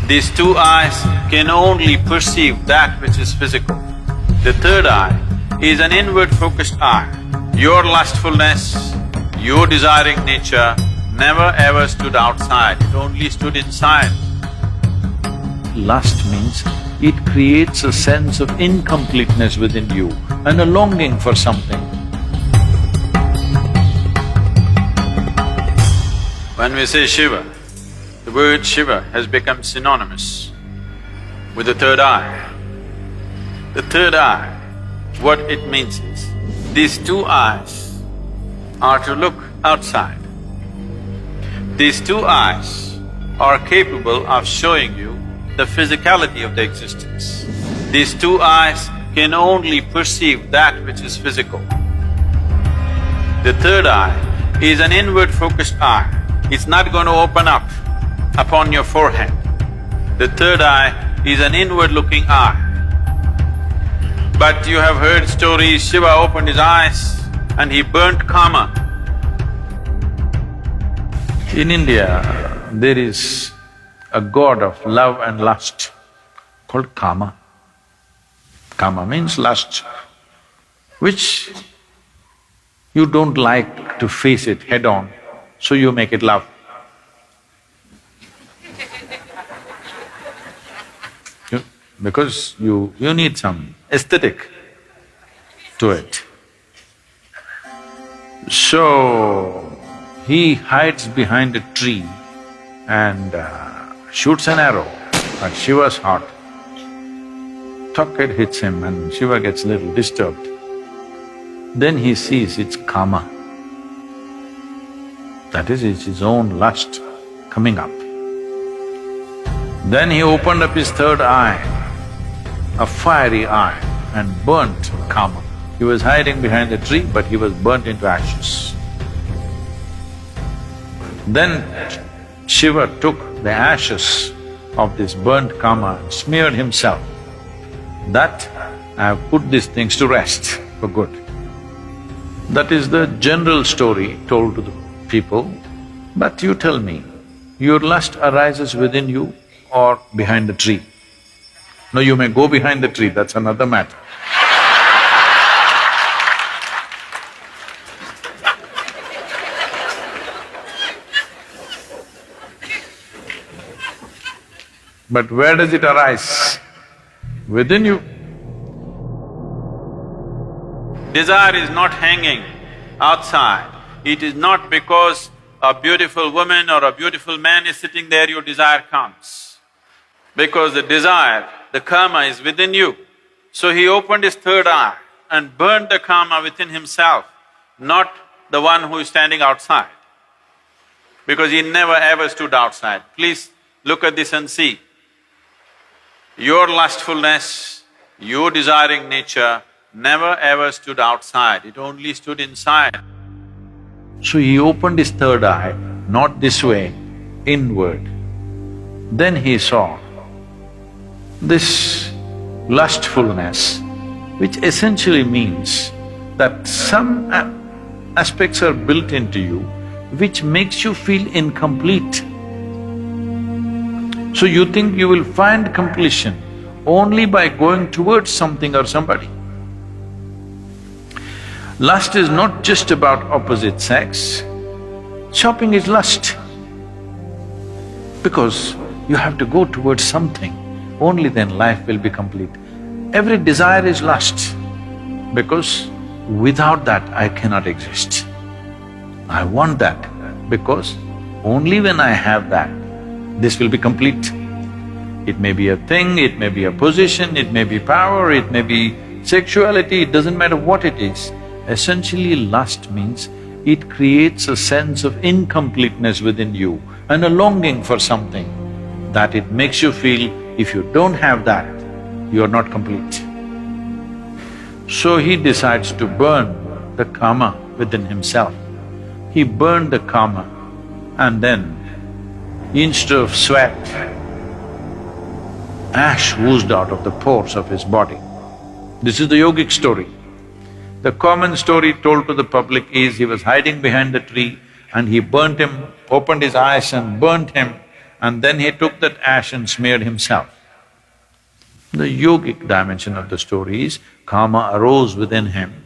These two eyes can only perceive that which is physical. The third eye is an inward-focused eye. Your lustfulness, your desiring nature never ever stood outside, it only stood inside. Lust means it creates a sense of incompleteness within you and a longing for something. When we say Shiva, the word Shiva has become synonymous with the third eye. The third eye, what it means is, these two eyes are to look outside. These two eyes are capable of showing you the physicality of the existence. These two eyes can only perceive that which is physical. The third eye is an inward-focused eye. It's not going to open up upon your forehead. The third eye is an inward-looking eye. But you have heard stories, Shiva opened his eyes and he burnt Kama. In India, there is a god of love and lust called Kama. Kama means lust, which you don't like to face it head-on, so you make it love. Because you need some aesthetic to it. So, he hides behind a tree and shoots an arrow at Shiva's heart. It hits him and Shiva gets a little disturbed. Then he sees it's Kama. That is, it's his own lust coming up. Then he opened up his third eye, a fiery eye, and burnt Kama. He was hiding behind a tree, but he was burnt into ashes. Then Shiva took the ashes of this burnt Kama and smeared himself. That I have put these things to rest for good. That is the general story told to the people. But you tell me, your lust arises within you or behind the tree? No, you may go behind the tree, that's another matter. But where does it arise? Within you. Desire is not hanging outside. It is not because a beautiful woman or a beautiful man is sitting there, your desire comes. Because the desire, the karma is within you. So he opened his third eye and burned the karma within himself, not the one who is standing outside. Because he never ever stood outside. Please look at this and see. Your lustfulness, your desiring nature never ever stood outside, it only stood inside. So he opened his third eye, not this way, inward. Then he saw this lustfulness, which essentially means that some aspects are built into you which makes you feel incomplete. So you think you will find completion only by going towards something or somebody. Lust is not just about opposite sex, shopping is lust. Because you have to go towards something, only then life will be complete. Every desire is lust, because without that I cannot exist. I want that, because only when I have that, this will be complete. It may be a thing, it may be a position, it may be power, it may be sexuality, it doesn't matter what it is. Essentially, lust means it creates a sense of incompleteness within you and a longing for something that it makes you feel if you don't have that, you're not complete. So he decides to burn the Kama within himself. He burned the Kama and then instead of sweat, ash oozed out of the pores of his body. This is the yogic story. The common story told to the public is he was hiding behind the tree and he burnt him, opened his eyes and burnt him, and then he took that ash and smeared himself. The yogic dimension of the story is karma arose within him,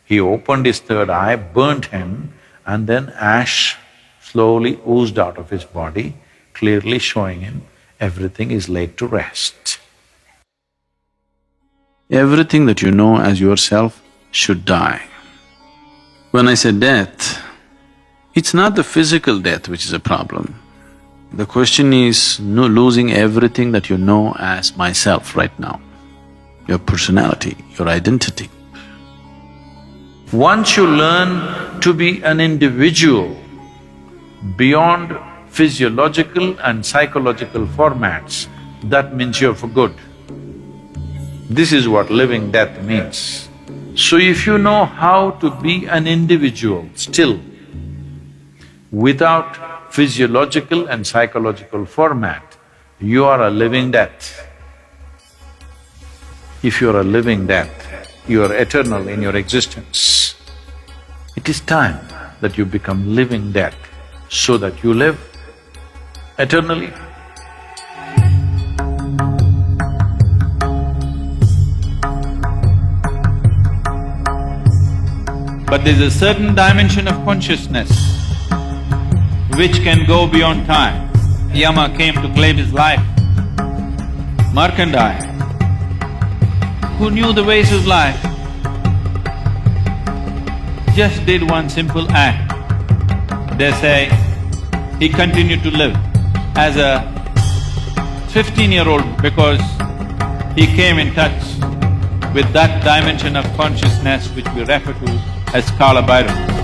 he opened his third eye, burnt him, and then ash slowly oozed out of his body, clearly showing him everything is laid to rest. Everything that you know as yourself should die. When I say death, it's not the physical death which is a problem. The question is losing everything that you know as myself right now, your personality, your identity. Once you learn to be an individual beyond physiological and psychological formats, that means you're for good. This is what living death means. So if you know how to be an individual still, without physiological and psychological format, you are a living death. If you are a living death, you are eternal in your existence. It is time that you become living death so that you live eternally. But there's a certain dimension of consciousness which can go beyond time. Yama came to claim his life. Markandeya, who knew the ways of life, just did one simple act. They say he continued to live as a 15-year-old because he came in touch with that dimension of consciousness which we refer to as Kala Bhairava.